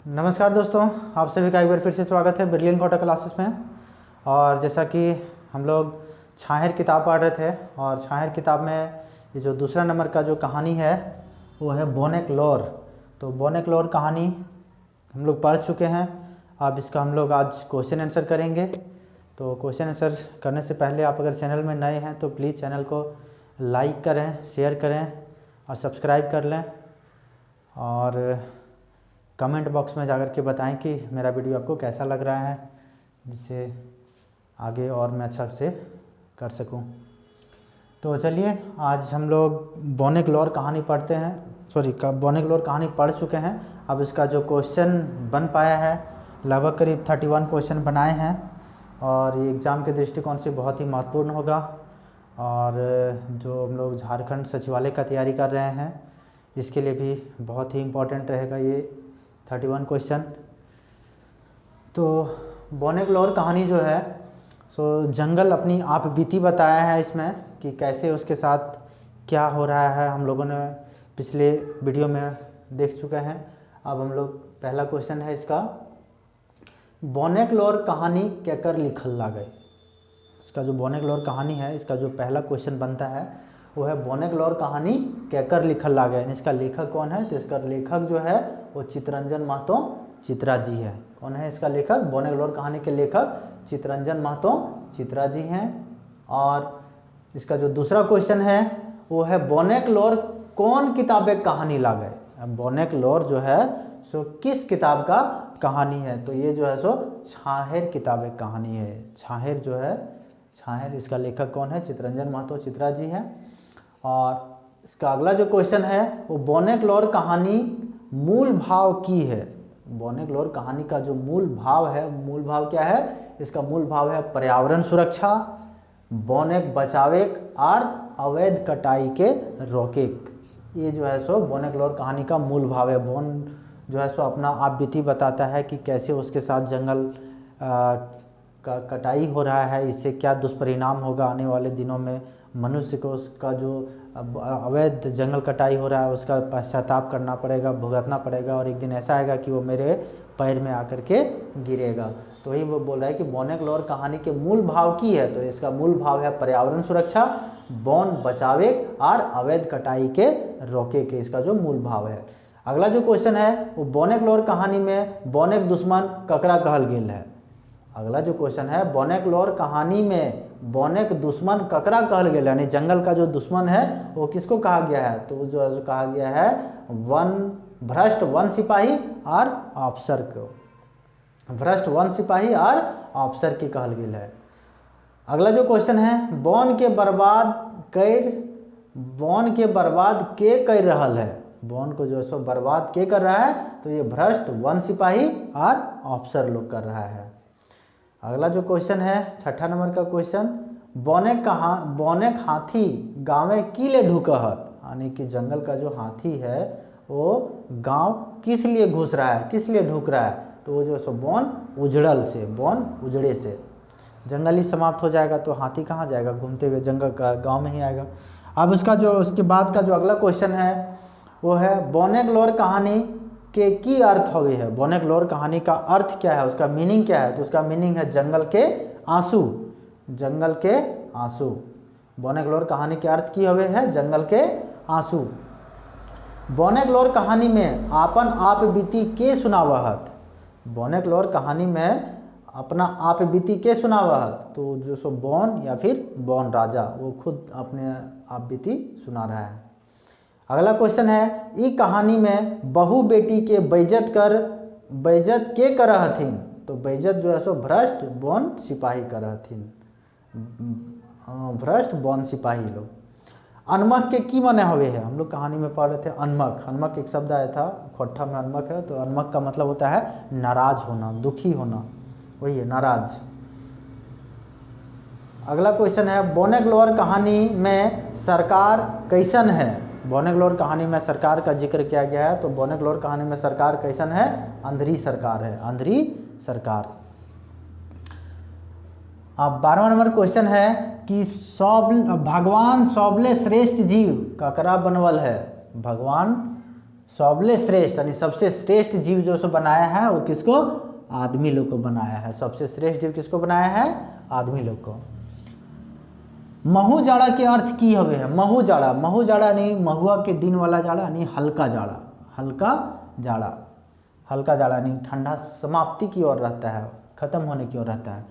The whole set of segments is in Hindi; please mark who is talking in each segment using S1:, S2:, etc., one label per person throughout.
S1: नमस्कार दोस्तों, आप सभी का एक बार फिर से स्वागत है ब्रिलियंट कोटा क्लासेस में। और जैसा कि हम लोग छाहेर किताब पढ़ रहे थे और छाहेर किताब में ये जो दूसरा नंबर का जो कहानी है वो है बोनेकलोर। तो बोनेकलोर कहानी हम लोग पढ़ चुके हैं। अब इसका हम लोग आज क्वेश्चन आंसर करेंगे। तो क्वेश्चन आंसर करने से पहले आप अगर चैनल में नए हैं तो प्लीज़ चैनल को लाइक करें, शेयर करें और सब्सक्राइब कर लें। और कमेंट बॉक्स में जाकर के बताएं कि मेरा वीडियो आपको कैसा लग रहा है, जिससे आगे और मैं अच्छा से कर सकूं। तो चलिए आज हम लोग बोनेकलोर कहानी पढ़ते हैं। बोनेकलोर कहानी पढ़ चुके हैं। अब इसका जो क्वेश्चन बन पाया है लगभग करीब 31 क्वेश्चन बनाए हैं और ये एग्ज़ाम के दृष्टिकोण से बहुत ही महत्वपूर्ण होगा। और जो हम लोग झारखंड सचिवालय का तैयारी कर रहे हैं इसके लिए भी बहुत ही इम्पोर्टेंट रहेगा ये 31 क्वेश्चन। तो बोनेकलोर कहानी जो है सो जंगल अपनी आप बीती बताया है इसमें कि कैसे उसके साथ क्या हो रहा है, हम लोगों ने पिछले वीडियो में देख चुके हैं। अब हम लोग पहला क्वेश्चन है इसका, बोनेकलोर कहानी केकर लिखल लागे। इसका जो बोनेकलोर कहानी है इसका जो पहला क्वेश्चन बनता है वो है बोनेकलोर कहानी केकर लिखल लागे। इसका लेखक कौन है? तो इसका लेखक जो है वो चित्तरंजन महतो चित्रा जी है। कौन है इसका लेखक? बोनेकलोर कहानी के लेखक चित्तरंजन महतो चित्रा जी हैं। और इसका जो दूसरा क्वेश्चन है वो है बोनेकलोर कौन किताबे कहानी लागे। अब बोनेकलोर जो है सो किस किताब का कहानी है? तो ये जो है सो छाहेर किताबे कहानी है। छाहेर जो है, छाहेर इसका लेखक कौन है? चित्तरंजन महतो चित्रा जी है। और इसका अगला जो क्वेश्चन है वो बोनेकलोर कहानी मूल भाव की है। बोनेकलोर कहानी का जो मूल भाव है, मूल भाव क्या है? इसका मूल भाव है पर्यावरण सुरक्षा, बोनेक बचावेक और अवैध कटाई के रोकेक। ये जो है सो बोनेकलोर कहानी का मूल भाव है। बोन जो है सो अपना आप बीती बताता है कि कैसे उसके साथ जंगल का कटाई हो रहा है, इससे क्या दुष्परिणाम होगा आने वाले दिनों में। मनुष्य को उसका जो अवैध जंगल कटाई हो रहा है उसका पश्चाताप करना पड़ेगा, भुगतना पड़ेगा और एक दिन ऐसा आएगा कि वो मेरे पैर में आकर के गिरेगा। तो वही वो बोल रहा है कि बोनेकलोर कहानी के मूल भाव की है। तो इसका मूल भाव है पर्यावरण सुरक्षा, वन बचावे और अवैध कटाई के रोके के, इसका जो मूल भाव है। अगला जो क्वेश्चन है वो बोनेकलोर कहानी में बोनेक दुश्मन ककरा कहल गेल है। अगला जो क्वेश्चन है बोनेकलोर कहानी में बोनेक दुश्मन ककरा कहल गेल है, यानी जंगल का जो दुश्मन है वो किसको कहा गया है? तो जो कहा गया है भ्रष्ट वन सिपाही और अफसर को, भ्रष्ट वन सिपाही और अफसर की कहल गेल है। अगला जो क्वेश्चन है वन के बर्बाद के कर रहल है। वन को जो है सो बर्बाद के कर रहा है? तो ये भ्रष्ट वन सिपाही और अफसर लोग कर रहा है। अगला जो क्वेश्चन है 6ठा नंबर का क्वेश्चन, बोनेक हाथी गाँव की ले ढुकहत, यानी कि जंगल का जो हाथी है वो गांव किस लिए घुस रहा है, किस लिए ढुक रहा है? तो वो जो सो वन उजड़ल से, वन उजड़े से जंगल ही समाप्त हो जाएगा तो हाथी कहाँ जाएगा? घूमते हुए जंगल का गांव में ही आएगा। अब उसके बाद का जो अगला क्वेश्चन है वो है बोनेकलोर कहानी के की अर्थ होवे है। बोनेकलोर कहानी का अर्थ क्या है, उसका मीनिंग क्या है? तो उसका मीनिंग है जंगल के आंसू, जंगल के आंसू। बोनेकलोर कहानी के अर्थ की होवे है जंगल के आंसू। बोनेकलोर कहानी में आपन आप बीती के सुनावहत। बोनेकलोर कहानी में अपना आप बीती के सुनावहत, तो जो सो बोन या फिर बोन राजा वो खुद अपने आप बीती सुना रहा है। अगला क्वेश्चन है ई कहानी में बहू बेटी के बेइज्जत के कर हथिन। तो बेइज्जत जो है सो भ्रष्ट वन सिपाही कर हथिन, भ्रष्ट वन सिपाही लोग। अनमक के की मने हुए है? हम लोग कहानी में पढ़ रहे थे अनमक। अनमक एक शब्द आया था, खोट्ठा में अनमक है। तो अनमक का मतलब होता है नाराज होना, दुखी होना, वही है नाराज। अगला क्वेश्चन है बोनेकलोर कहानी में सरकार कैसन है। बोनेकलोर कहानी में सरकार का जिक्र किया गया है। तो बोनेकलोर कहानी में सरकार कैसन है? अंधरी सरकार है, अंधरी सरकार। अब 12वां नंबर क्वेश्चन है कि भगवान सबले श्रेष्ठ जीव ककरा बनवल है। भगवान सबले श्रेष्ठ यानी सबसे श्रेष्ठ जीव जो सो बनाया है वो किसको? आदमी लोग को बनाया है। सबसे श्रेष्ठ जीव किसको बनाया है? आदमी लोग को। महू जाड़ा के अर्थ की हवे है? महू जाड़ा, महू जाड़ा नहीं महुआ के दिन वाला जाड़ा यानी हल्का जाड़ा, हल्का जाड़ा, हल्का जाड़ा नहीं ठंडा समाप्ति की ओर रहता है, खत्म होने की ओर रहता है।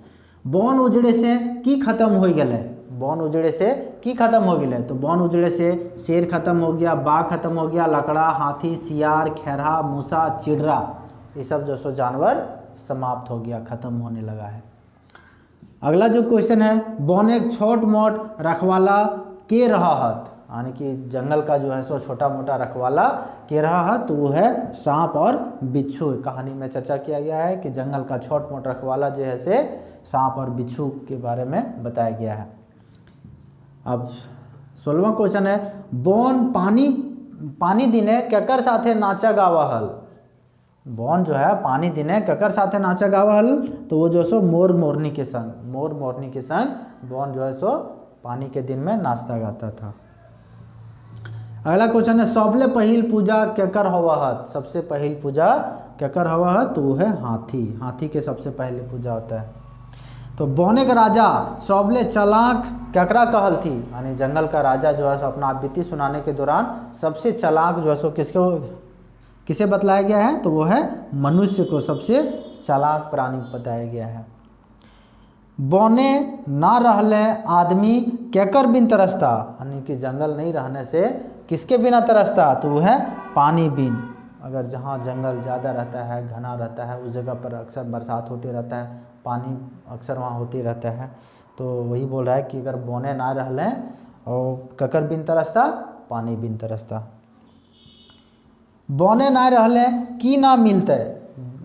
S1: बन उजड़े से की खत्म हो गए, बन उजड़े से की खत्म हो गए, तो बन उजड़े से शेर खत्म हो गया, बाघ खत्म हो गया, लकड़ा, हाथी, सियार, खैरा, मूसा, चिड़रा, ये सब जो सो जानवर समाप्त हो गया, खत्म होने लगा है। अगला जो क्वेश्चन है, बन एक छोट मोट रखवाला के रहा हत, यानी कि जंगल का जो है सो छोटा मोटा रखवाला के रहा हत, तो वो है सांप और बिच्छू। कहानी में चर्चा किया गया है कि जंगल का छोट मोट रखवाला जो है से सांप और बिच्छू के बारे में बताया गया है। अब 16वां क्वेश्चन है, बन पानी दिने केकर साथे नाचा गावा हल। बन जो है पानी दिने केकर साथे नाचा गावा हल, तो वो जो सो मोर मोरनी के संग, मोर मोरनी के संग बन जो है सो पानी के दिन में नाचता गाता था। अगला क्वेश्चन है, सबले पहिल पूजा केकर हवा हत। सबसे पहिल पूजा केकर हवा हत, तो वो है हाथी, हाथी के सबसे पहले पूजा होता है। तो बने का राजा सबले चालाक केकरा कहल थी, यानी जंगल का राजा जो है सो अपना बीती सुनाने के दौरान सबसे चालाक जो है सो किसे बतलाया गया है, तो वो है मनुष्य को सबसे चालाक प्राणी बताया गया है। बने ना रहले आदमी केकर बिन तरसता, यानी कि जंगल नहीं रहने से किसके बिना तरसता, तो वो है पानी बिन। अगर जहाँ जंगल ज़्यादा रहता है, घना रहता है, उस जगह पर अक्सर बरसात होते रहता है, पानी अक्सर वहाँ होते रहता है, तो वही बोल रहा है कि अगर बने ना रहले और ककर बिन तरसता, पानी बिन तरसता। बने ना रहले की ना मिलते,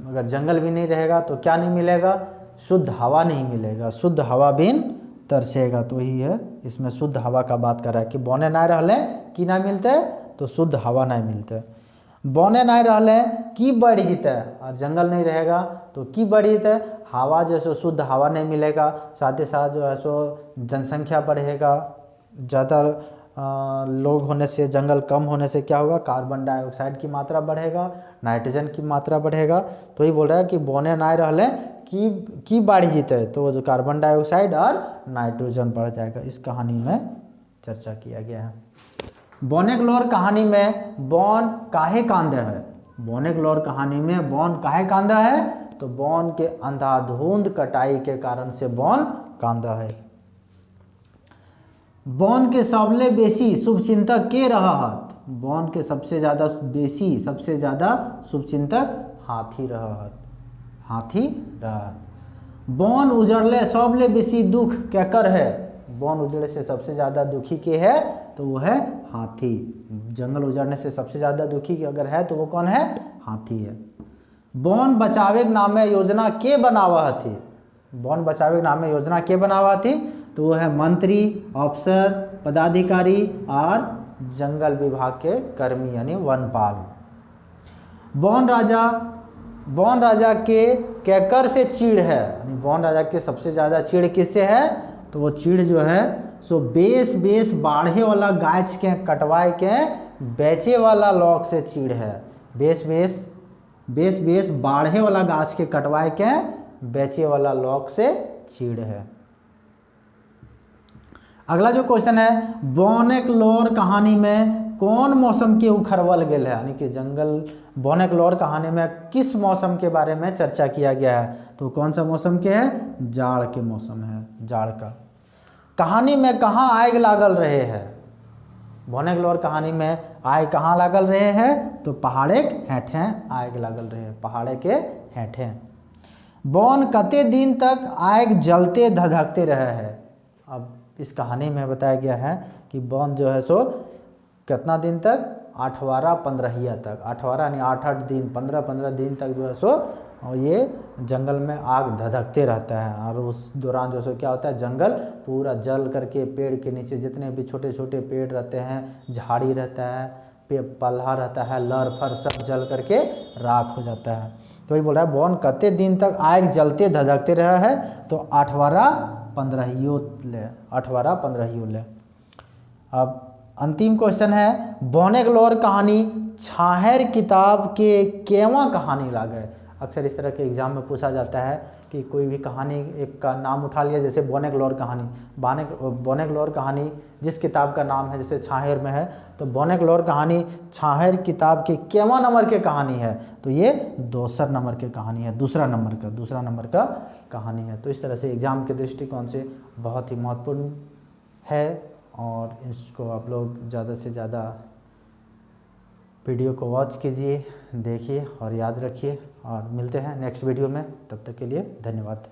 S1: अगर जंगल भी नहीं रहेगा तो क्या नहीं मिलेगा, शुद्ध हवा नहीं मिलेगा, शुद्ध हवा बिन तरसेगा, तो वही है इसमें शुद्ध हवा का बात कर रहा है कि बने ना रहले की ना मिलते, तो शुद्ध हवा नहीं मिलते। बने ना रहले की बढ़ जीते, और जंगल नहीं रहेगा तो की बढ़ जीते, हवा जो है सो शुद्ध हवा नहीं मिलेगा, साथ ही साथ जो है सो जनसंख्या बढ़ेगा, ज़्यादा लोग होने से, जंगल कम होने से क्या होगा, कार्बन डाइऑक्साइड की मात्रा बढ़ेगा, नाइट्रोजन की मात्रा बढ़ेगा। तो ये बोल रहा है कि बने ना रहले की बढ़ जीते, तो वो जो कार्बन डाइऑक्साइड और नाइट्रोजन बढ़ जाएगा। इस कहानी में चर्चा किया गया है। बौनेग्लोर कहानी में बौन काहे कांदे है, बौनेग्लोर कहानी में बौन काहे कांदा है, तो बौन के अंधाधुंध कटाई के कारण से बौन कांदा है। बौन के सबले बेसी शुभचिंतक के रहा हत, बौन के सबसे ज़्यादा बेसी, सबसे ज़्यादा शुभचिंतक हाथी रहा हत, हाथी रहा। बौन उजड़ले सबले बेसी दुख केकर है, बौन उजड़े से सबसे ज़्यादा दुखी के है, तो वो है हाथी। जंगल उजड़ने से सबसे ज़्यादा दुखी अगर है तो वो कौन है, हाथी है। बौन बचावे के नामे योजना के बनावा हथी, बौन बचावे के नामे योजना के बनावा हथी, तो वो है मंत्री, अफसर, पदाधिकारी और जंगल विभाग के कर्मी यानी वनपाल। बौन राजा के केकर से चीड़ है, यानी बौन राजा के सबसे ज़्यादा चीड़ किससे है, तो वो चीड़ जो है सो बेस बाढ़े वाला गाछ के कटवाए के बेचे वाला लौक से चीड़ है। बेस बाढ़े वाला गाछ के कटवाए के बेचे वाला लौक से चीड़ है। अगला जो क्वेश्चन है, बौनेग्लोर कहानी में कौन मौसम के उखड़वल गेल है, यानी कि जंगल बौनेग्लोर कहानी में किस मौसम के बारे में चर्चा किया गया है, तो कौन सा मौसम के है, जाड़ के मौसम है, जाड़ का। कहानी में कहाँ आग लागल रहे हैं, बौनेग्लोर कहानी में आग कहाँ लागल रहे हैं, तो पहाड़े के हेठे आग लागल रहे, पहाड़े के हेठे। बौन कते दिन तक आग जलते धधकते रहे हैं। अब इस कहानी में बताया गया है कि बौन जो है सो कितना दिन तक, 8वारा-15 तक, 8वारा यानी 8 दिन, 15 दिन तक जो है सो और ये जंगल में आग धधकते रहता है। और उस दौरान जो सो क्या होता है, जंगल पूरा जल करके पेड़ के नीचे जितने भी छोटे छोटे पेड़ रहते हैं, झाड़ी रहता है, पल्हा रहता है, लर फर सब जल करके राख हो जाता है। तो ये बोल रहा है बौन कते दिन तक आग जलते धधकते रहा है, तो 8वारा-15 ले, 8वारा-15 ले। अब अंतिम क्वेश्चन है, बॉनेगलॉर कहानी छाहर किताब के केवा कहानी लागे। अक्सर इस तरह के एग्जाम में पूछा जाता है कि कोई भी कहानी एक का नाम उठा लिया, जैसे बॉनेगलॉर कहानी, बॉनेगलॉर कहानी जिस किताब का नाम है, जैसे छाहर में है तो बॉनेगलॉर कहानी छाहर किताब के केवा नंबर के कहानी है, तो ये दूसरा नंबर के कहानी है, दूसरा नंबर का कहानी है। तो इस तरह से एग्ज़ाम के दृष्टिकोण से बहुत ही महत्वपूर्ण है और इसको आप लोग ज़्यादा से ज़्यादा वीडियो को वॉच कीजिए, देखिए और याद रखिए, और मिलते हैं नेक्स्ट वीडियो में। तब तक के लिए धन्यवाद।